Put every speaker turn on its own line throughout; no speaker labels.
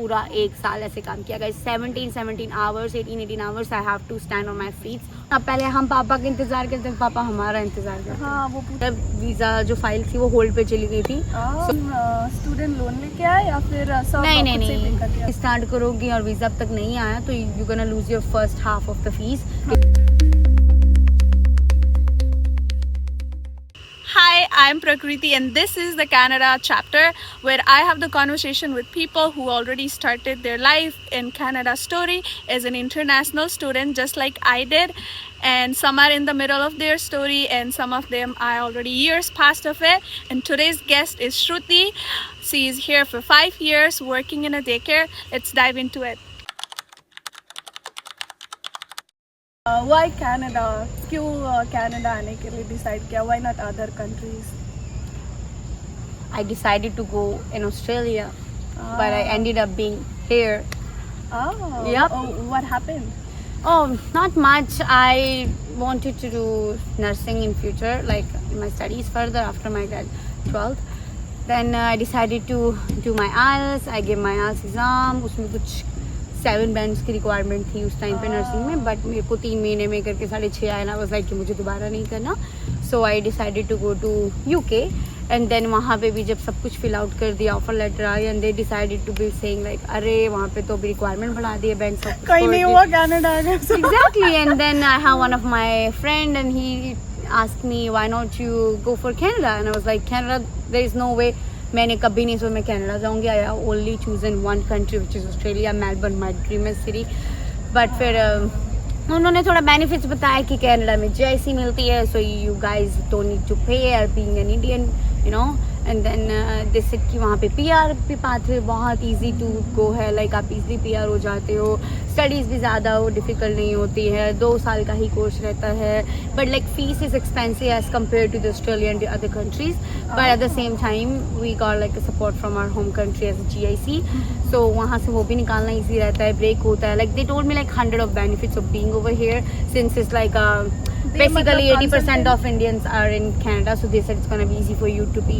पूरा एक साल ऐसे काम किया guys 17 hours 18 hours I have to stand on my feet. अब पहले हम पापा का इंतजार करते हैं, पापा हमारा इंतजार करते हैं।
हाँ वो
तब वीज़ा जो फाइल थी वो होल्ड पे चली गई थी।
स्टूडेंट लोन लेके आए या फिर सब
नहीं स्टार्ट करोगी और वीज़ा अब तक नहीं आया तो you gonna lose your first half of the fees.
Hi, I'm Prakriti and this is the Canada chapter where I have the conversation with people who already started their life in Canada story as an international student just like I did, and some are in the middle of their story and some of them are already years past of it. And today's guest is Shruti. She is here for 5 years working in a daycare. Let's dive into it. Why Canada? क्यों Canada आने के लिए decide किया? Why not other countries?
I decided to go in Australia, but I ended up being here.
Oh,
Yep.
Oh, what happened?
Oh, not much. I wanted to do nursing in future, like my studies further after my 12th. Then I decided to do my IELTS. I gave my IELTS exam. उसमें कुछ 7 bands की requirement थी उस time पे nursing में, but मेरे को 3 महीने में करके 6.5 आया ना। वाज लाइक कि मुझे दोबारा नहीं करना, so I decided to go to UK and then वहाँ पे भी जब सब कुछ फिल आउट कर दिया, ऑफर लेटर आया and they decided to be saying like अरे वहाँ पे तो भी रिक्वायरमेंट बढ़ा दिए बैंक सब
कहीं नहीं हुआ Canada
exactly. And then I have one of my friend and he asked me why not you go for Canada, and I was like Canada, there is no way. मैंने कभी नहीं सोचा मैं कनाडा जाऊंगी। I only choose in one country which is Australia, Melbourne my dream city. But फिर उन्होंने थोड़ा benefits बताया कि कनाडा में GIC मिलती है, so you guys don't need to pay are being an Indian, you know. And then they said कि वहाँ पे PR भी पाथवे बहुत ईजी टू गो है, लाइक आप इजली PR हो जाते हो, स्टडीज़ भी ज़्यादा वो डिफ़िकल्ट नहीं होती है, 2 साल का ही कोर्स रहता है, but like fees is expensive as compare to the Australia and other countries, but at the same time we got like support from our home country as GIC, so वहाँ से वो भी निकालना ईजी रहता है, break होता है। Like they told me like 100 of benefits of being over here since it's like basically 80% of Indians are in Canada, so they said it's gonna be easy for you to be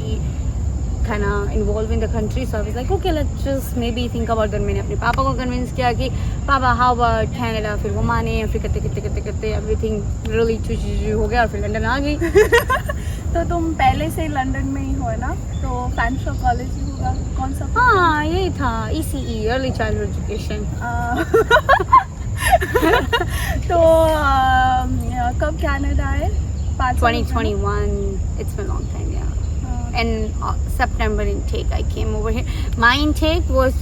kind of involved in the country. So I was like okay, let's just maybe think about that. मैंने अपने पापा को convince किया कि पापा how about Canada, फिर वो माने, फिर करते everything really चू हो गया और फिर लंदन आ गई।
तो तुम पहले से लंदन में ही हो ना, तो फैनशो कॉलेज ही होगा, कौन सा?
हाँ यही था, ECE Early Childhood Education।
तो कब कनाडा आए?
2021, it's been a long time, yeah. And September intake I came over here. My intake was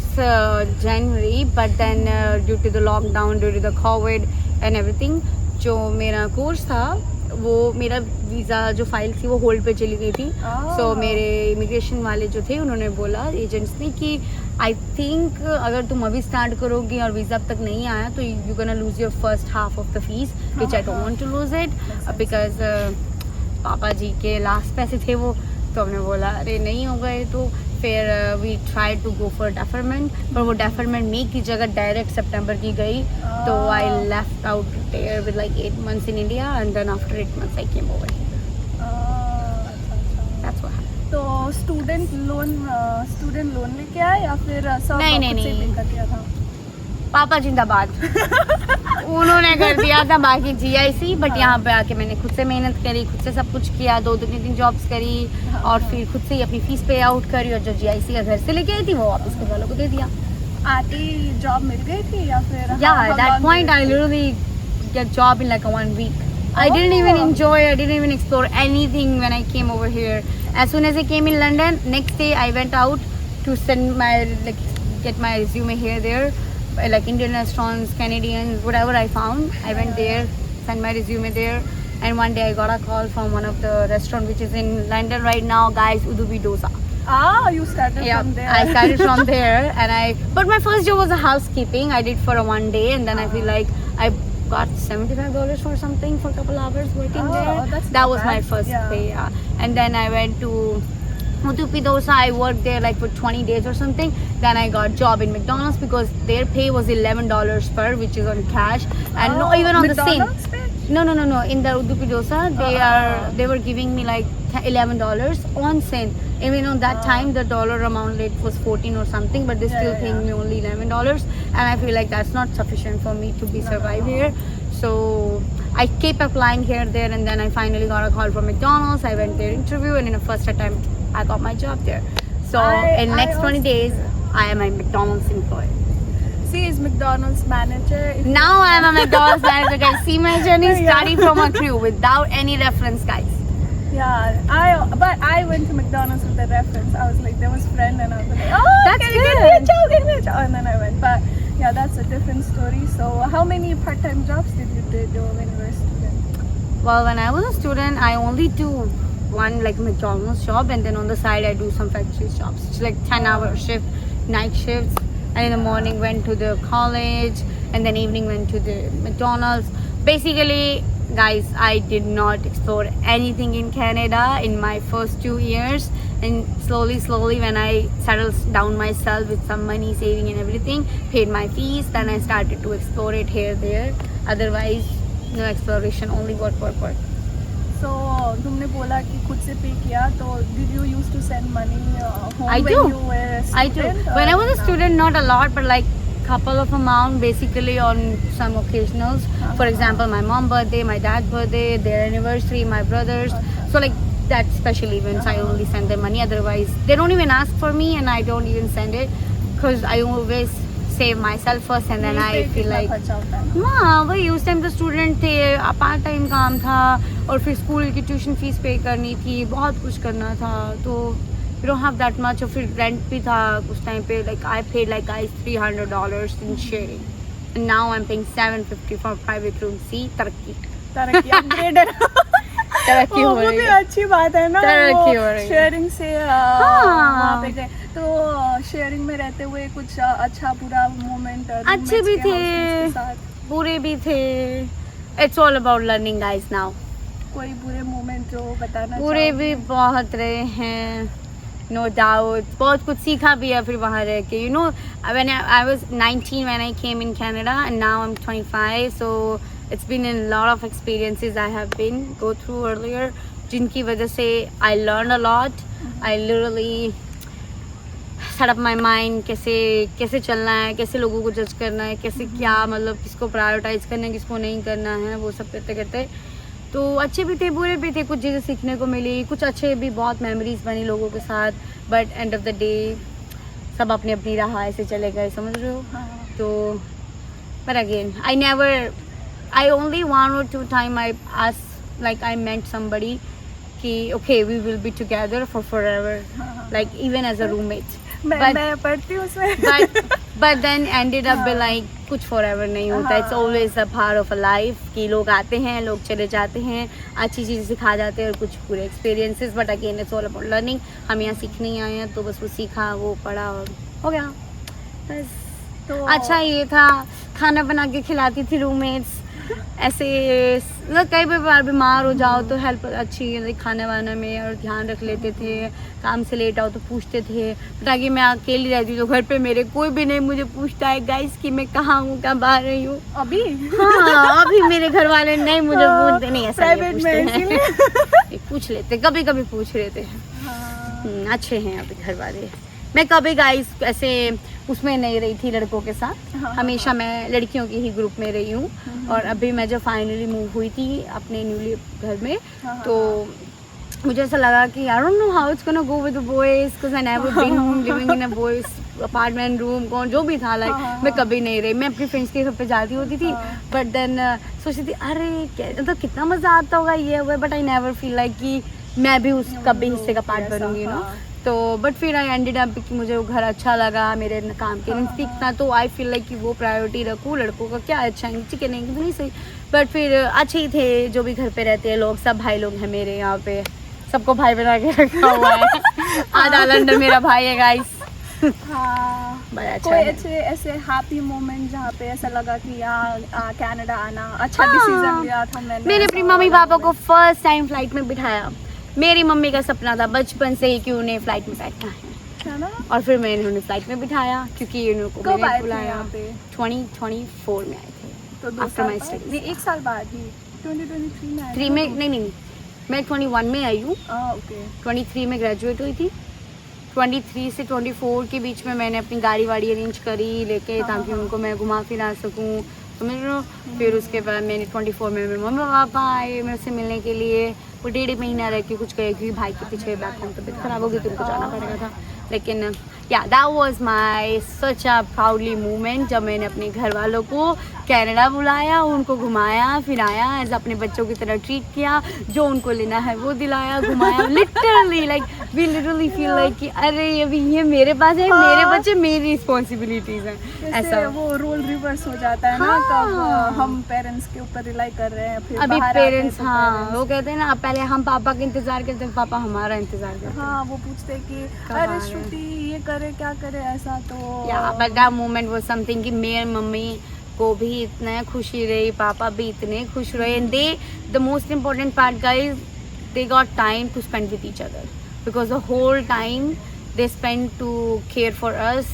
January, but then due to the lockdown, due to the COVID and everything, जो मेरा course था वो मेरा visa जो file थी वो hold पे चली गई थी। सो मेरे इमिग्रेशन वाले जो थे उन्होंने बोला एजेंट्स ने कि आई थिंक अगर तुम अभी स्टार्ट करोगी और वीज़ा अब तक नहीं आया तो you gonna lose your first half of the fees, which I don't want to lose it because पापा जी के लास्ट पैसे थे वो, तो हमने बोला अरे नहीं हो गए। तो फिर we try to go for deferment, पर वो डेफरमेंट मे की जगह डायरेक्ट सितंबर की गई, तो I left out there with like 8 months in India and then after 8 months I came over here. That's what happened.
तो स्टूडेंट लोन लेके आए या फिर सब
नहीं
कर दिया था?
पापा जिंदाबाद उन्होंने कर दिया था बाकी GIC, बट यहाँ पे आके मैंने खुद से मेहनत करी, खुद से सब कुछ किया, 2-3 जॉब्स करी और फिर खुद से ही अपनी फीस पे आउट करी, और जो GIC का घर से लेके आई थी वो वापस घर वालों को दे दिया।
आती जॉब मिल गई थी या फिर?
Yeah, at that point I literally get job in like 1 week. I didn't even enjoy, I didn't even explore anything when I came over here. As soon as I came in London, next day I went out to send my get my resume here there, like Indian restaurants, Canadians, whatever I found, I went there, sent my resume there, and one day I got a call from one of the restaurant which is in London right now, guys, Udupi Dosa.
You started from there.
I started from there, but my first job was a housekeeping. I did for a 1 day, and then I feel like I got $75 for something for a couple hours working there. That was my first pay, and then I went to Udupi Dosa. I worked there like for 20 days or something. Then I got job in McDonald's because their pay was $11 per, which is on cash, and not even on the same. No. In the Udupi dosa, they were giving me like $11 on cent. Even on that time, the dollar amount rate was 14 or something, but they still paying me only $11, and I feel like that's not sufficient for me to be survive here. So I kept applying here, there, and then I finally got a call from McDonald's. I went their interview, and in the first attempt, I got my job there. So in next 20 days, I am a McDonald's employee.
She is McDonald's manager.
Now I am a McDonald's manager, guys. See my journey starting from a crew without any reference, guys.
Yeah, but I went to McDonald's with a reference. I was like, there was a friend, and I was like, oh,
That's
can you
good.
get me a job, get me a job, and then I went. But yeah, that's a different story. So how many part-time jobs did you do when you were a student?
Well, when I was a student, I only do one like McDonald's job, and then on the side I do some factory jobs. It's like 10-hour shift, night shifts, and in the morning went to the college, and then evening went to the McDonald's. Basically, guys, I did not explore anything in Canada in my first 2 years, and slowly when I settled down myself with some money, saving and everything, paid my fees, then I started to explore it here, there. Otherwise, no exploration, only work.
So तुमने बोला कि खुद से पे किया, तो did you used to send money home
I
when
do.
you were a
I do.
student?
When I was a student, not a lot, but like couple of amount, basically on some occasionals. For example, my mom birthday, my dad birthday, their anniversary, my brothers. So like that special events, I only send them money. Otherwise, they don't even ask for me, and I don't even send it, because I always save myself first, and then I feel like हाँ वही उस time तो student थे, part time काम था, और फिर school की ट्यूशन फीस पे करनी थी, बहुत कुछ करना था, तो you don't have that much, और फिर रेंट भी था उस टाइम पे. like I paid like guys $300 in sharing, and now I'm paying $750 for private room. See, तरक्की
अपग्रेड
तरक्की हो
वो
रही
भी
है.
अच्छी बात है ना,
तरक्की हो रही है.
शेयरिंग से वहाँ पे गए, तो शेयरिंग में रहते हुए कुछ अच्छा बुरा मोमेंट
अच्छे भी थे, बुरे भी थे. It's all about learning, guys. Now
कोई बुरे मोमेंट जो बताना
बुरे भी बहुत रहे हैं, नो डाउट. बहुत कुछ सीखा भी है फिर वहाँ रह के. You know, when I was 19 when I came in Canada, and now I'm 25, so it's been a lot of experiences I have been go through earlier, जिनकी वजह से I learned a lot. I literally set up my mind, कैसे चलना है, कैसे लोगों को जज करना है, कैसे क्या मतलब किसको प्रायोरिटाइज करना है, किसको नहीं करना है, वो सब करते तो अच्छे भी थे, बुरे भी थे. कुछ चीज़ें सीखने को मिली, कुछ अच्छे भी, बहुत मेमोरीज बनी लोगों के साथ. But end of the day सब अपनी अपनी राह ऐसे चले गए, समझ रहे हो. तो but again I only 1 or 2 times I asked, like I met somebody कि okay we will be together for forever, like even as a roommate.
मैं पढ़ती हूँ उसमें.
But then ended up be like कुछ forever नहीं होता. It's always a part of a life कि लोग आते हैं, लोग चले जाते हैं, अच्छी चीज़ सिखा जाते हैं और कुछ पूरे experiences. But again it's all about learning. हम यहाँ सीखने आए हैं, तो बस वो सीखा, वो पढ़ा और हो गया बस. तो अच्छा ये था, खाना बना के खिलाती थी रूममेट्स. ऐसे मतलब कई बार बीमार हो जाओ तो हेल्प अच्छी खाने वाने में, और ध्यान रख लेते थे. काम से लेट आओ तो पूछते थे, ताकि मैं अकेली रहती तो घर पे मेरे कोई भी नहीं मुझे पूछता है गाइस कि मैं कहाँ हूँ, कब आ रही हूँ. अभी हाँ अभी मेरे घर वाले नहीं मुझे पूछते, नहीं ऐसा नहीं पूछते हैं. पूछ लेते, कभी कभी पूछ लेते हैं. अच्छे हैं अभी घर वाले. मैं कभी गाइस ऐसे उसमें नहीं रही थी लड़कों के साथ, हमेशा मैं लड़कियों के ही ग्रुप में रही हूँ. और अभी मैं जब फाइनली मूव हुई थी अपने न्यूली घर में, तो मुझे ऐसा लगा कि I don't know how it's gonna go with the boys, because I never been living in a boys apartment room. कौन जो भी था, लाइक मैं कभी नहीं रही. मैं अपनी फ्रेंड्स के घर पे जाती होती थी, बट देन सोचती थी अरे मतलब कितना मज़ा आता होगा ये हुआ. But I never feel like कि मैं भी उस कभी हिस्से का पार्ट बनूंगी ना. तो बट फिर आई एंडेड अप कि मुझे वो घर अच्छा लगा, मेरे काम के नज़दीक था, तो आई फील लाइक कि वो प्रायोरिटी रखूँ. लड़कों का क्या अच्छा है, ठीक है नहीं तो नहीं सही. बट फिर अच्छे ही थे जो भी घर पे रहते हैं लोग, सब भाई लोग हैं मेरे यहाँ पे, सबको भाई बना के रखा हुआ है. आधा लंदन मेरा भाई है गाइस.
हाँ,
बड़ा अच्छा
कोई
है.
अच्छे ऐसे हैप्पी मोमेंट जहाँ पे ऐसा लगा कि यहाँ कनाडा आना अच्छा डिसीजन लिया था मैंने.
मैंने अपनी मम्मी पापा को फर्स्ट टाइम फ्लाइट में बिठाया. मेरी मम्मी का सपना था बचपन से ही कि उन्हें फ्लाइट में बैठना है
ना,
और फिर मैंने उन्हें फ्लाइट में बिठाया क्योंकि उनको
कब आए थे
बुलाया.
यहाँ पे?
2024 में आए थे.
तो 2
After my
साल
studies.
बाद, 1 साल बाद ही. 2023 में
3 में नहीं, मैं 21 में आई हूँ,
ओके
23 में ग्रेजुएट हुई थी। 23 से 24 के बीच में मैंने अपनी गाड़ी वाड़ी अरेंज करी लेके, ताकि उनको मैं घुमा फिरा सकूँ, समझ रहे हो। फिर उसके बाद मैंने 24 में मेरे मम्मी पापा आए मेरे से मिलने के लिए। वो 1.5 महीना रह के कुछ कहे, क्योंकि भाई के पीछे बैक होम तबीयत खराब हो गई तो उनको जाना पड़ेगा था। लेकिन या that was my such a proudly moment, जब मैंने अपने घर वालों को कनाडा बुलाया, उनको घुमाया फिराया, एज अपने बच्चों की तरह ट्रीट किया, जो उनको लेना है वो दिलाया, घुमाया। Literally like we literally feel like कि अरे अभी ये मेरे पास है, मेरे बच्चे मेरी रिस्पॉन्सिबिलिटीज हैं,
ऐसा वो रोल रिवर्स हो जाता है ना, कब हम पेरेंट्स के ऊपर रिलाई कर रहे हैं, फिर
अभी
बाहर आते हैं
पेरेंट्स
तो
हाँ
parents-
वो कहते हैं ना, पहले हम पापा का इंतजार करते हैं, पापा हमारा इंतजार करते हैं।
हाँ वो पूछते हैं कि
कब
अरे
आ रहे?
श्रुति ये करे क्या करे ऐसा, तो
या but that moment was something कि मेरी मम्मी को भी इतना खुशी रही, पापा भी इतने खुश रहे, and they the most important part guys, they got time to spend with each other, because the whole time they spend to care for us.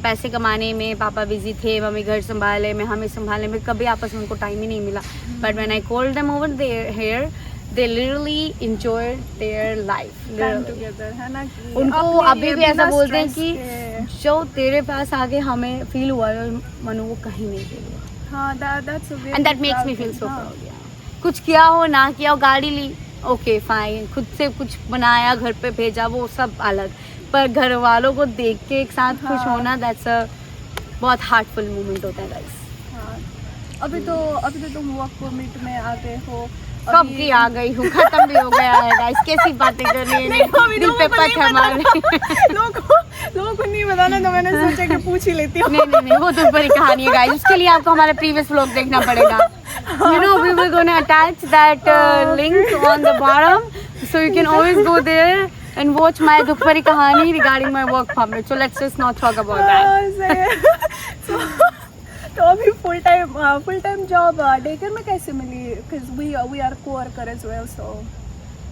पैसे कमाने में पापा बिजी थे, मम्मी घर संभाले, मैं हमें संभालने में, कभी आपस में उनको टाइम ही नहीं मिला। But when I called them over there here, they literally enjoyed their life
time
literally.
Together है ना, कि
उनको
अपने
अभी भी ऐसा
बिना
बोलते हैं
stress
कि
के-
जो तेरे पास आके हमें फील हुआ है मनु, वो कहीं नहीं फील हुआ,
हाँ that's a very
and that makes
proud
me feel
thing,
सो
हाँ।
प्राउड। कुछ किया हो ना किया हो, गाड़ी ली ओके फाइन, खुद से कुछ बनाया घर पे भेजा वो सब अलग, पर घर वालों को देख के एक साथ खुश
हाँ।
होना, दैट्स अ बहुत हार्टफुल मोमेंट होता है गाइस।
हाँ। अभी तो तुम वर्क परमिट में आ गए हो,
कब
अभी-
की आ गई हूँ, खत्म भी हो गया है गाइस, कैसी बातें कर रही है,
नहीं, अभी
दिल
लोगों
पे
को नहीं
पत्थर मार रही है।
लोगों को नहीं बताना, तो मैंने सोचा कि पूछ ही लेती हूँ।
नहीं वो तो बड़ी कहानी है गाइस, उसके लिए आपको हमारा प्रीवियस व्लॉग देखना पड़ेगा। You know we were going to attach that link on the bottom, so you can always go there and watch my दुख भरी कहानी regarding my work permit. So let's just not talk about that.
हाँ, सही है। तो अभी full time job day care में कैसे मिली? Because we are co-worker as well, so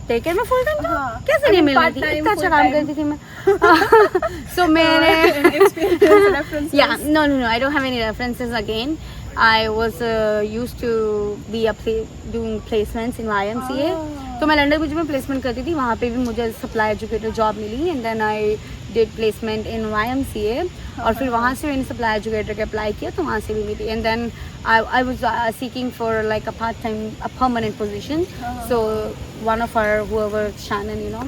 Take care में full time job?
हाँ।
कैसे
I
नहीं
mean,
मिल रही थी,
part-time,
इतना अच्छा काम
full-time.
करती थी मैं। So मैंने
experience references.
Yeah, no, I don't have any references again. I was used to be doing placements in YMCA. तो मैं लंदन ब्रिज में प्लेसमेंट करती थी, वहाँ पे भी मुझे सप्लाई एजुकेटर जॉब मिली, and then I did placement in YMCA, और फिर वहाँ से मैंने सप्लाई एजुकेटर के अप्लाई किया, तो वहाँ से भी मिली, and then I was seeking for like a part-time, a permanent position. So one of our whoever Shannon, you know,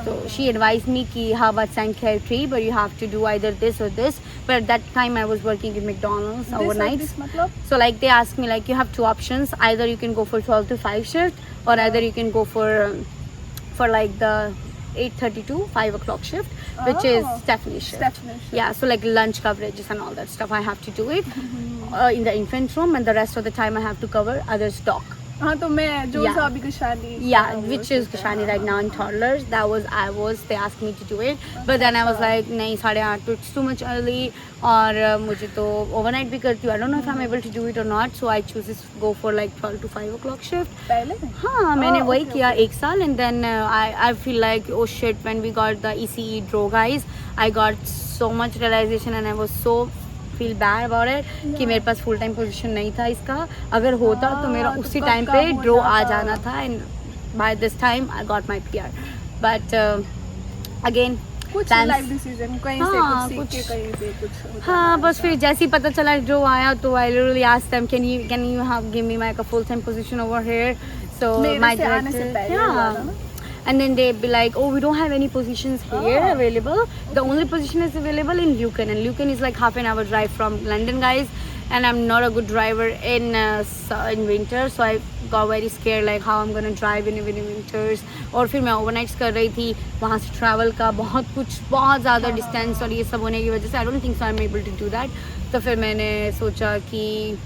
so she advised me ki how about psychiatry, but you have to do either this or this. But at that time I was working in McDonald's overnight.
This मतलब?
So like they asked me like you have two options, either you can go for 12 to 5 shift, or either you can go for like the 8:30 to 5 o'clock shift, which is Stephanie shift.
Stephanie shift.
Yeah, so like lunch coverages and all that stuff, I have to do it in the infant room, and the rest of the time I have to cover other stock.
हाँ, तो मैं जो
Yeah.
अभी Kashani.
Yeah, which is Kashani right now in toddlers. They asked me to do it, but then I was like, नहीं 8:30 to it's too much early, और मुझे तो overnight भी करती हूँ. I don't know if I'm able to do it or not, so I choose to go for like 12 to 5 o'clock shift.
पहले?
हाँ, मैंने
Oh,
वही
okay,
किया एक साल, and then I feel like oh shit, when we got the ECE draw guys, I got so much realization and I was so feel bad about it कि मेरे पास full time position नहीं था इसका. अगर होता तो मेरा
तो
उसी
कब
टाइम
का
पे
हो
ड्रॉ आ
जाता?
जाना था, and by this time I got my PR. But again
कुछ
plans-
लाइफ डिसीजन कहीं से
हाँ,
कुछ सीख के
कुछ-
कहीं से कुछ होता
हाँ,
है
बस
ऐसा।
फिर जैसे ही पता चला ड्रॉ आया तो I literally asked them, can you have give me like a full time position over here? So
मेरे
my
से आने से
director,
पहले हुआ था ना?
and then they'd be like, oh, we don't have any positions here
Oh.
available. The only position is available in Lucan, and Lucan is like half an hour drive from London, guys. And I'm not a good driver in winter, so I got very scared like how I'm gonna drive in winters. और फिर मैं overnights कर रही थी, वहाँ से travel का बहुत ज़्यादा distance और ये सब होने की वजह से I don't think so I'm able to do that. तो फिर मैंने सोचा कि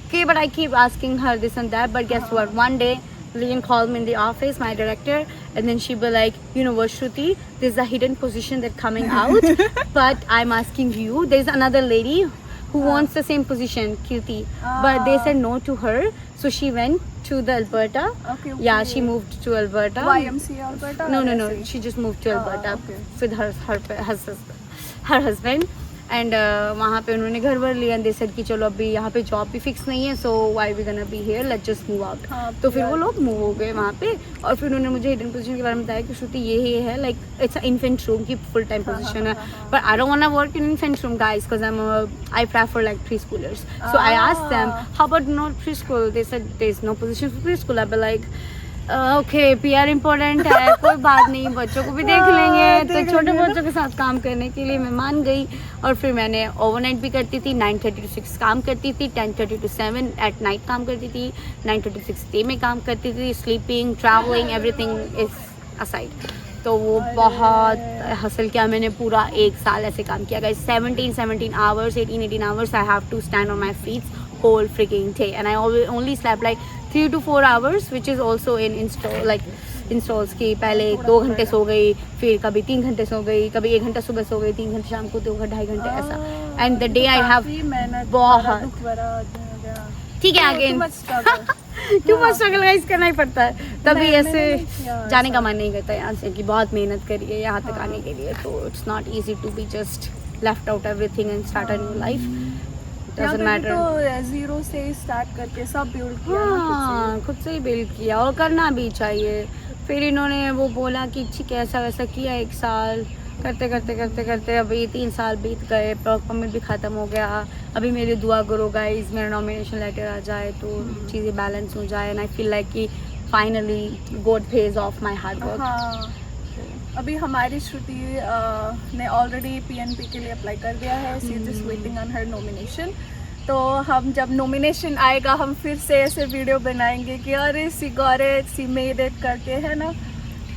okay, but I keep asking her this and that, but guess what? One day Lillian called me in the office, my director, and then she'd be like, you know what, Shruti, there's a hidden position that's coming out, but I'm asking you, there's another lady who wants the same position, Kirti, but they said no to her, so she went to the Alberta.
Okay,
Yeah,
okay.
she moved to Alberta.
YMCA Alberta?
No,
or ऐसे ही?
she just moved to Alberta
okay.
with her husband. And वहाँ पे उन्होंने घर भर लिया and they said कि चलो अभी यहाँ पे जॉब भी फिक्स नहीं है, so why we gonna be here, let's just move out.
हाँ,
तो फिर वो लोग मूव हो गए वहाँ पे और फिर उन्होंने मुझे हिडन पोजीशन के बारे में बताया कि श्रुति ये है लाइक इट्स इन्फेंट रूम की फुल टाइम पोजीशन है, but I don't want to work in infant room guys because I prefer like preschoolers. So I asked them how about not preschool, they said there is no position for preschool. I be like okay PR important है, कोई बात नहीं, बच्चों को भी देख लेंगे। तो छोटे बच्चों के साथ काम करने के लिए मैं मान गई और फिर मैंने ओवरनाइट भी करती थी, 9:30 to 6 काम करती थी, 10:30 to 7 एट नाइट काम करती थी, 9:30 to 6 डे में काम करती थी, sleeping travelling everything is aside. तो वो बहुत हसल किया मैंने, पूरा 1 साल ऐसे काम किया guys, 17 hours 18 hours I have to stand on my feet whole freaking day and I only slept like 3 to 4 hours which is also in installs की पहले 2 घंटे सो गई, फिर कभी 3 घंटे सो गई, कभी 1 घंटा सुबह सो गई, 3 घंटे शाम को, 2-2.5 घंटे ऐसा। And the day I have बहुत ठीक है अगेन क्यों मत स्ट्रगल गाइस करना ही पड़ता है, तभी ऐसे जाने का मन नहीं करता यहाँ से कि बहुत मेहनत करी है यहाँ तक आने के लिए। तो it's not easy to be just left out everything and start a new life, doesn't matter.
तो जीरो से स्टार्ट करके सब बिल्ड किया ना
हाँ खुद से ही बिल्ड किया और करना भी चाहिए। फिर इन्होंने वो बोला कि ठीक है ऐसा वैसा किया, 1 साल करते करते करते करते अभी 3 साल बीत गए, वर्क परमिट भी ख़त्म हो गया। अभी मेरी दुआ करो गाइस मेरा नॉमिनेशन लेटर आ जाए तो चीज़ें बैलेंस हो जाए एंड आई फील लाइक कि finally God page of my hard work.
हाँ, अभी हमारी श्रुति ने ऑलरेडी PNP के लिए अप्लाई कर दिया है, she is just waiting on her nomination. तो हम जब नॉमिनेशन आएगा हम फिर से ऐसे वीडियो बनाएंगे कि अरे she got it, she made it करके, है ना।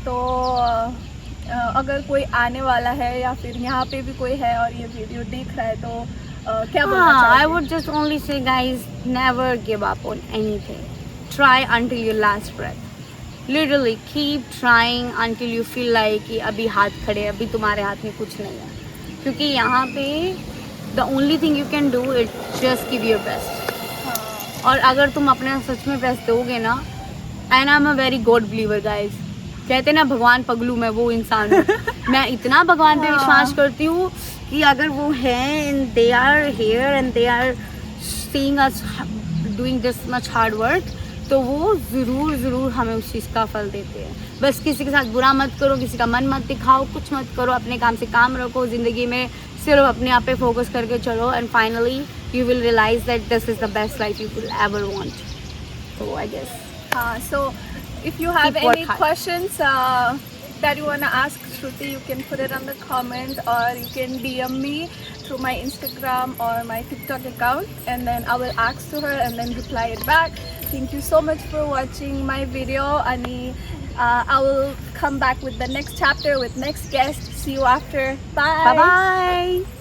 तो अगर कोई आने वाला है या फिर यहाँ पे भी कोई है और ये वीडियो देख रहा है तो क्या बोलना चाहोगे?
I would just only say guys never give up on anything, try until your last breath, literally keep trying until you feel like कि अभी हाथ खड़े, अभी तुम्हारे हाथ में कुछ नहीं है, क्योंकि यहाँ पे the only thing you can do is just give your best। और अगर तुम अपने सच में बेस्ट दोगे ना, and I'm a very God believer guys, कहते ना भगवान पगलू, मैं वो इंसान हूँ मैं इतना भगवान पे विश्वास करती हूँ कि अगर वो हैं and they are here and they are seeing us doing this much hard work, तो वो ज़रूर हमें उस चीज़ का फल देते हैं। बस किसी के साथ बुरा मत करो, किसी का मन मत दिखाओ, कुछ मत करो, अपने काम से काम रखो, ज़िंदगी में सिर्फ अपने आप पे फोकस करके चलो and finally you will realise that this is the best life you will ever want. तो आई गेस
हाँ, so if you have
Keep
any
work hard.
questions that you want to ask Shruti, you can put it on the comment or you can DM me through my Instagram or my TikTok account and then I will ask to her and then reply it back. Thank you so much for watching my video, Ani. I will come back with the next chapter with next guest. See you after. Bye.
Bye bye.